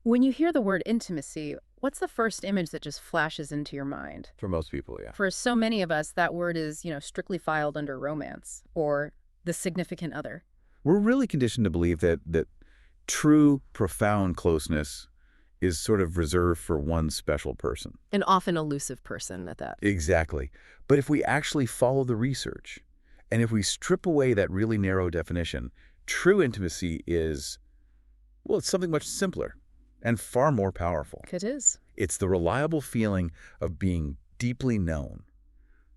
When you hear the word intimacy, what's the first image that just flashes into your mind? For most people, yeah. For so many of us, that word is, strictly filed under romance or the significant other. We're really conditioned to believe that true, profound closeness is sort of reserved for one special person. An often elusive person at that. Exactly. But if we actually follow the research, and if we strip away that really narrow definition, true intimacy is, well, it's something much simpler and far more powerful. It is. It's the reliable feeling of being deeply known,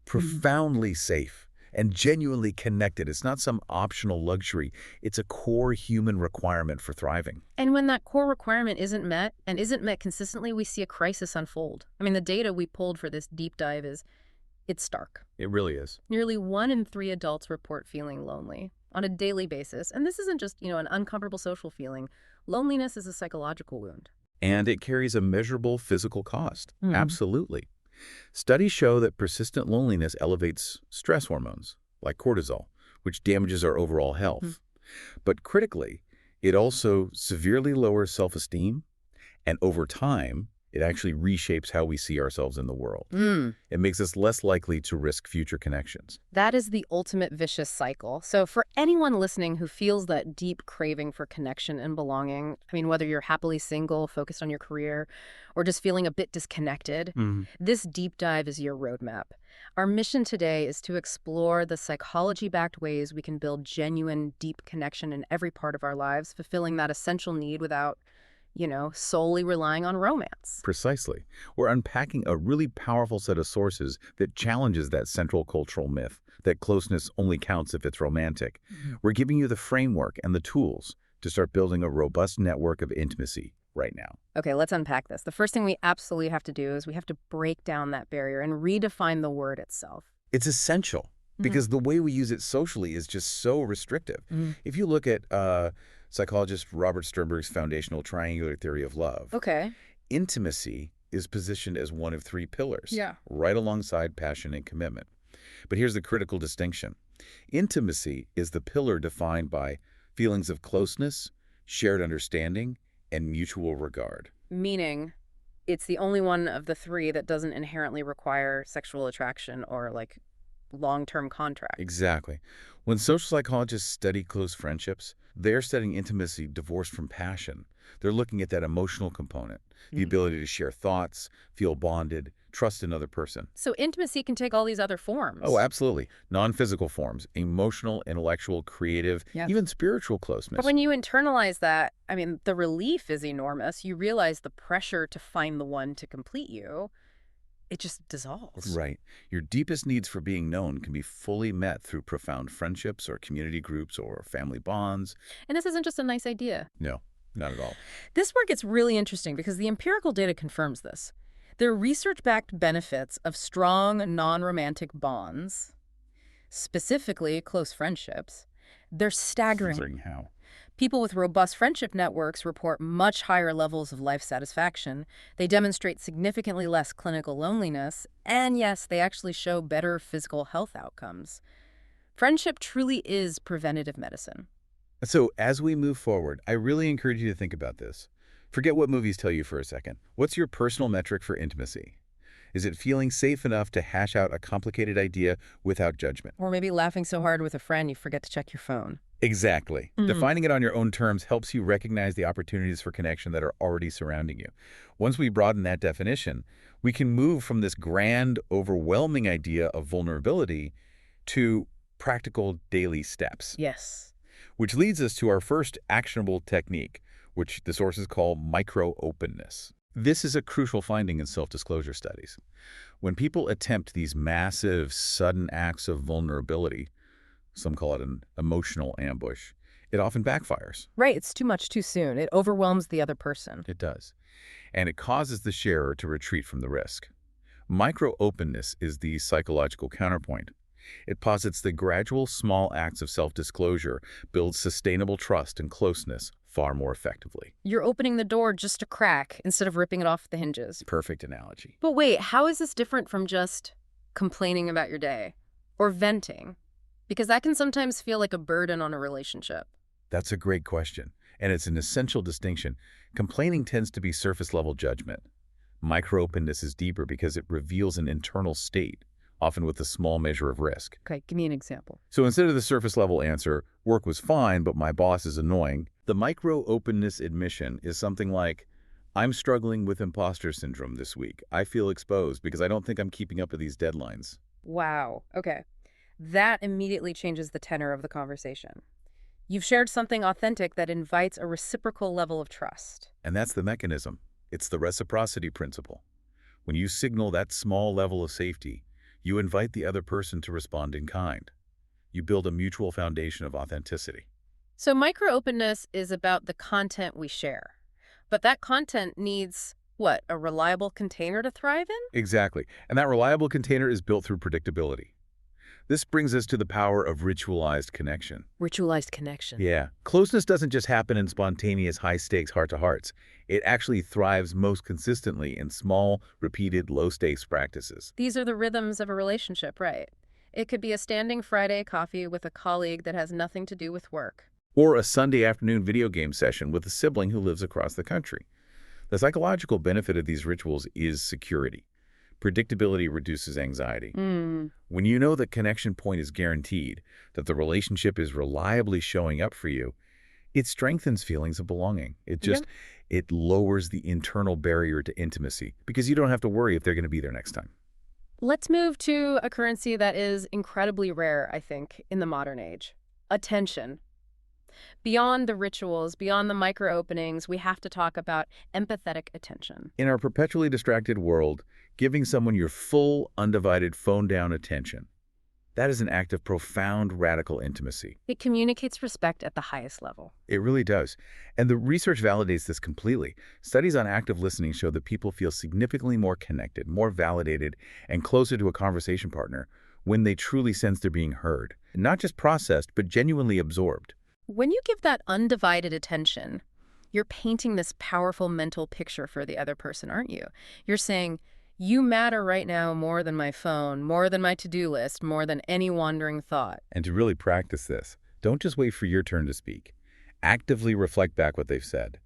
profoundly safe, and genuinely connected. It's not some optional luxury. It's a core human requirement for thriving. And when that core requirement isn't met, and isn't met consistently, we see a crisis unfold. I mean, the data we pulled for this deep dive it's stark. It really is. Nearly 1 in 3 adults report feeling lonely on a daily basis. And this isn't just, an uncomfortable social feeling. Loneliness is a psychological wound. And it carries a measurable physical cost. Absolutely. Studies show that persistent loneliness elevates stress hormones, like cortisol, which damages our overall health. But critically, it also severely lowers self-esteem, and over time, it actually reshapes how we see ourselves in the world. It makes us less likely to risk future connections. That is the ultimate vicious cycle. So for anyone listening who feels that deep craving for connection and belonging, I mean, whether you're happily single, focused on your career, or just feeling a bit disconnected, this deep dive is your roadmap. Our mission today is to explore the psychology-backed ways we can build genuine, deep connection in every part of our lives, fulfilling that essential need without solely relying on romance. Precisely. We're unpacking a really powerful set of sources that challenges that central cultural myth that closeness only counts if it's romantic. We're giving you the framework and the tools to start building a robust network of intimacy right now. Okay, let's unpack this. The first thing we absolutely have to do is we have to break down that barrier and redefine the word itself. It's essential because the way we use it socially is just so restrictive. If you look at psychologist Robert Sternberg's foundational triangular theory of love, intimacy is positioned as one of 3 pillars, right alongside passion and commitment. But here's the critical distinction. Intimacy is the pillar defined by feelings of closeness, shared understanding, and mutual regard. Meaning, it's the only one of the 3 that doesn't inherently require sexual attraction or, long-term contract. Exactly. When social psychologists study close friendships, they're studying intimacy divorced from passion. They're looking at that emotional component, the ability to share thoughts, feel bonded, trust another person. So intimacy can take all these other forms. Oh, absolutely. Non-physical forms, emotional, intellectual, creative, even spiritual closeness. But when you internalize that, I mean, the relief is enormous. You realize the pressure to find the one to complete you. It just dissolves. Right. Your deepest needs for being known can be fully met through profound friendships or community groups or family bonds. And this isn't just a nice idea. No, not at all. This work gets really interesting because the empirical data confirms this. There are research-backed benefits of strong, non-romantic bonds, specifically close friendships. They're staggering. How? People with robust friendship networks report much higher levels of life satisfaction. They demonstrate significantly less clinical loneliness. And yes, they actually show better physical health outcomes. Friendship truly is preventative medicine. So as we move forward, I really encourage you to think about this. Forget what movies tell you for a second. What's your personal metric for intimacy? Is it feeling safe enough to hash out a complicated idea without judgment? Or maybe laughing so hard with a friend you forget to check your phone. Exactly. Defining it on your own terms helps you recognize the opportunities for connection that are already surrounding you. Once we broaden that definition, we can move from this grand, overwhelming idea of vulnerability to practical daily steps. Yes. Which leads us to our first actionable technique, which the sources call micro-openness. This is a crucial finding in self-disclosure studies. When people attempt these massive, sudden acts of vulnerability, some call it an emotional ambush, it often backfires. Right, it's too much too soon. It overwhelms the other person. It does. And it causes the sharer to retreat from the risk. Micro-openness is the psychological counterpoint. It posits that gradual, small acts of self-disclosure build sustainable trust and closeness far more effectively. You're opening the door just a crack instead of ripping it off the hinges. Perfect analogy. But wait, how is this different from just complaining about your day or venting? Because that can sometimes feel like a burden on a relationship. That's a great question. And it's an essential distinction. Complaining tends to be surface-level judgment. Micro-openness is deeper because it reveals an internal state, often with a small measure of risk. Okay, give me an example. So instead of the surface-level answer, work was fine, but my boss is annoying, the micro-openness admission is something like, I'm struggling with imposter syndrome this week. I feel exposed because I don't think I'm keeping up with these deadlines. Wow, okay. That immediately changes the tenor of the conversation. You've shared something authentic that invites a reciprocal level of trust. And that's the mechanism. It's the reciprocity principle. When you signal that small level of safety, you invite the other person to respond in kind. You build a mutual foundation of authenticity. So micro-openness is about the content we share. But that content needs, what, a reliable container to thrive in? Exactly. And that reliable container is built through predictability. This brings us to the power of ritualized connection. Ritualized connection. Yeah. Closeness doesn't just happen in spontaneous, high-stakes heart-to-hearts. It actually thrives most consistently in small, repeated, low-stakes practices. These are the rhythms of a relationship, right? It could be a standing Friday coffee with a colleague that has nothing to do with work. Or a Sunday afternoon video game session with a sibling who lives across the country. The psychological benefit of these rituals is security. Predictability reduces anxiety. When you know that connection point is guaranteed, that the relationship is reliably showing up for you, it strengthens feelings of belonging. It lowers the internal barrier to intimacy because you don't have to worry if they're going to be there next time. Let's move to a currency that is incredibly rare, I think, in the modern age. Attention. Beyond the rituals, beyond the micro-openings, we have to talk about empathetic attention. In our perpetually distracted world, giving someone your full, undivided, phone-down attention, that is an act of profound, radical intimacy. It communicates respect at the highest level. It really does. And the research validates this completely. Studies on active listening show that people feel significantly more connected, more validated, and closer to a conversation partner when they truly sense they're being heard. Not just processed, but genuinely absorbed. When you give that undivided attention, you're painting this powerful mental picture for the other person, aren't you? You're saying, you matter right now more than my phone, more than my to-do list, more than any wandering thought. And to really practice this, don't just wait for your turn to speak. Actively reflect back what they've said.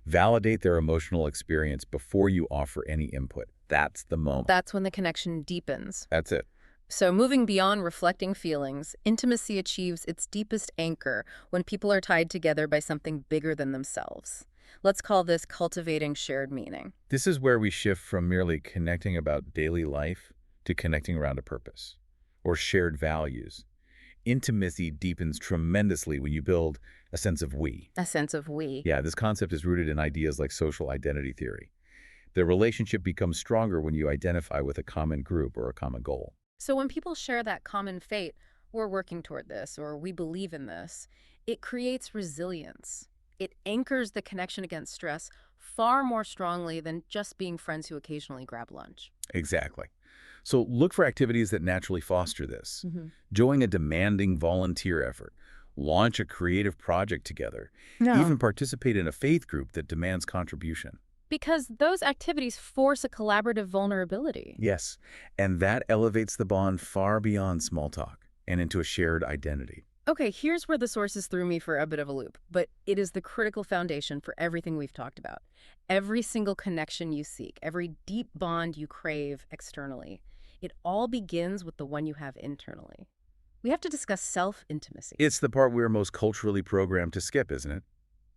Validate their emotional experience before you offer any input. That's the moment. That's when the connection deepens. That's it. So moving beyond reflecting feelings, intimacy achieves its deepest anchor when people are tied together by something bigger than themselves. Let's call this cultivating shared meaning. This is where we shift from merely connecting about daily life to connecting around a purpose or shared values. Intimacy deepens tremendously when you build a sense of we. A sense of we. Yeah, this concept is rooted in ideas like social identity theory. The relationship becomes stronger when you identify with a common group or a common goal. So when people share that common fate, we're working toward this, or we believe in this, it creates resilience. It anchors the connection against stress far more strongly than just being friends who occasionally grab lunch. Exactly. So look for activities that naturally foster this. Join a demanding volunteer effort. Launch a creative project together. Even participate in a faith group that demands contribution. Because those activities force a collaborative vulnerability. Yes, and that elevates the bond far beyond small talk and into a shared identity. Okay, here's where the sources threw me for a bit of a loop, but it is the critical foundation for everything we've talked about. Every single connection you seek, every deep bond you crave externally, it all begins with the one you have internally. We have to discuss self-intimacy. It's the part we're most culturally programmed to skip, isn't it?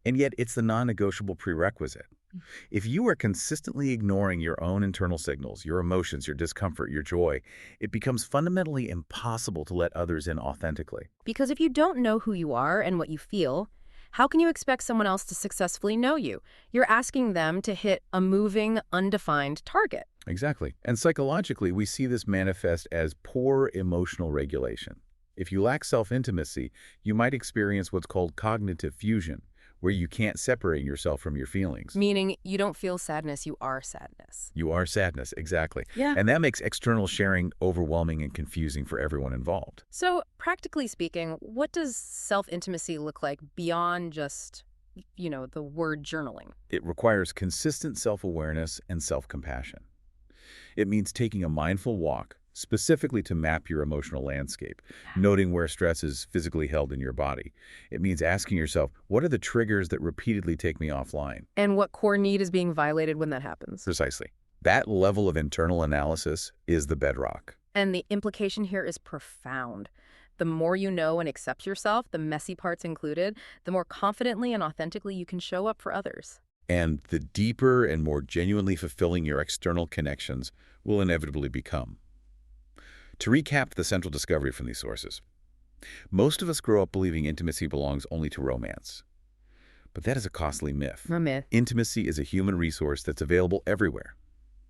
And yet it's the non-negotiable prerequisite. If you are consistently ignoring your own internal signals, your emotions, your discomfort, your joy, it becomes fundamentally impossible to let others in authentically. Because if you don't know who you are and what you feel, how can you expect someone else to successfully know you? You're asking them to hit a moving, undefined target. Exactly. And psychologically, we see this manifest as poor emotional regulation. If you lack self-intimacy, you might experience what's called cognitive fusion, where you can't separate yourself from your feelings. Meaning you don't feel sadness, you are sadness. You are sadness, exactly. Yeah. And that makes external sharing overwhelming and confusing for everyone involved. So, practically speaking, what does self-intimacy look like beyond just, the word journaling? It requires consistent self-awareness and self-compassion. It means taking a mindful walk, specifically to map your emotional landscape, noting where stress is physically held in your body. It means asking yourself, what are the triggers that repeatedly take me offline? And what core need is being violated when that happens? Precisely. That level of internal analysis is the bedrock. And the implication here is profound. The more you know and accept yourself, the messy parts included, the more confidently and authentically you can show up for others. And the deeper and more genuinely fulfilling your external connections will inevitably become. To recap the central discovery from these sources, most of us grow up believing intimacy belongs only to romance. But that is a costly myth. A myth. Intimacy is a human resource that's available everywhere.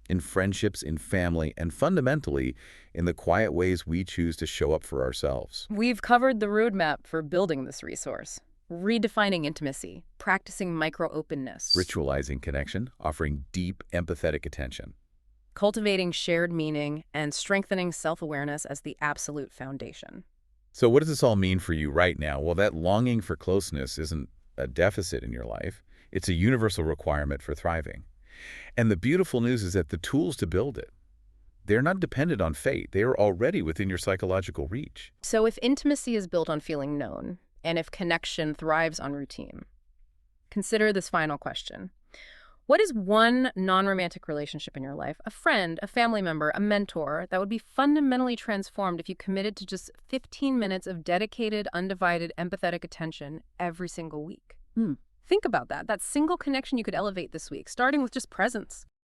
In friendships, in family, and fundamentally, in the quiet ways we choose to show up for ourselves. We've covered the roadmap for building this resource. Redefining intimacy, practicing micro-openness. Ritualizing connection, offering deep, empathetic attention. Cultivating shared meaning, and strengthening self-awareness as the absolute foundation. So what does this all mean for you right now? Well, that longing for closeness isn't a deficit in your life. It's a universal requirement for thriving. And the beautiful news is that the tools to build it, they're not dependent on fate. They are already within your psychological reach. So if intimacy is built on feeling known, and if connection thrives on routine, consider this final question. What is one non-romantic relationship in your life, a friend, a family member, a mentor, that would be fundamentally transformed if you committed to just 15 minutes of dedicated, undivided, empathetic attention every single week? Think about that single connection you could elevate this week, starting with just presence.